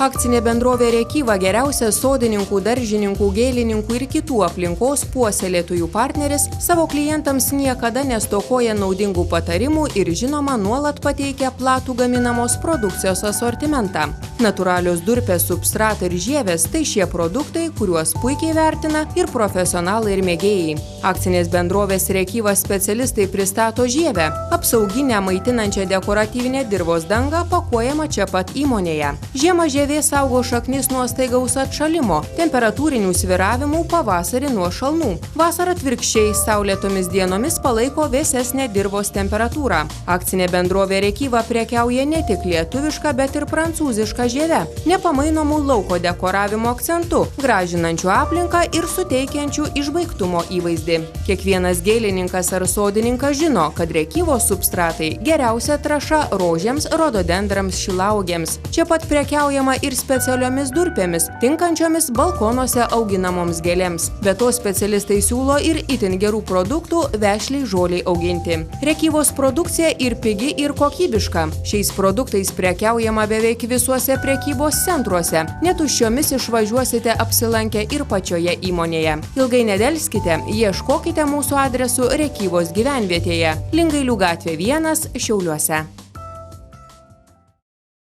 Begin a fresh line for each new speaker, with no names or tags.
Akcinė bendrovė Rėkyva geriausias sodininkų, daržininkų, gėlininkų ir kitų aplinkos puoselėtojų partneris savo klientams niekada nestokoja naudingų patarimų ir žinoma nuolat pateikia platų gaminamos produkcijos asortimentą. Natūralios durpės, substratai ir žievės – tai šie produktai, kuriuos puikiai vertina ir profesionalai ir mėgėjai. Akcinės bendrovės Rėkyva specialistai pristato žievę – apsauginę maitinančią dekoratyvinę dirvos dangą pakuojama čia pat įmonėje. Žiemą žievė saugo šaknis nuo staigaus atšalimo, temperatūrinių svyravimų, pavasarį nuo šalnų. Vasarą atvirkščiai saulėtomis dienomis palaiko vėsesnę dirvos temperatūrą. Akcinė bendrovė Rėkyva prekiauja ne tik lietuvišką, bet ir prancūzišką žievę, nepamainomų lauko dekoravimo akcentu, gražinančių aplinką ir suteikiančių išbaigtumo įvaizdį. Kiekvienas gėlininkas ar sodininkas žino, kad Rėkyvos substratai geriausia trąša rožėms, rododendrams, šilauogėms. Čia pat prekiaujama ir specialiomis durpėmis, tinkančiomis balkonuose auginamoms gėlėms. Be to specialistai siūlo ir itin gerų produktų vešliai žoliai auginti. Rėkyvos produkcija ir pigi, ir kokybiška. Šiais produktais prekiaujama beveik visuose prekybos centruose. Netuščiomis išvažiuosite apsilankę ir pačioje įmonėje. Ilgai nedelskite, ieškokite mūsų adresu Rėkyvos gyvenvietėje, Lingailių gatvė 1 Šiauliuose.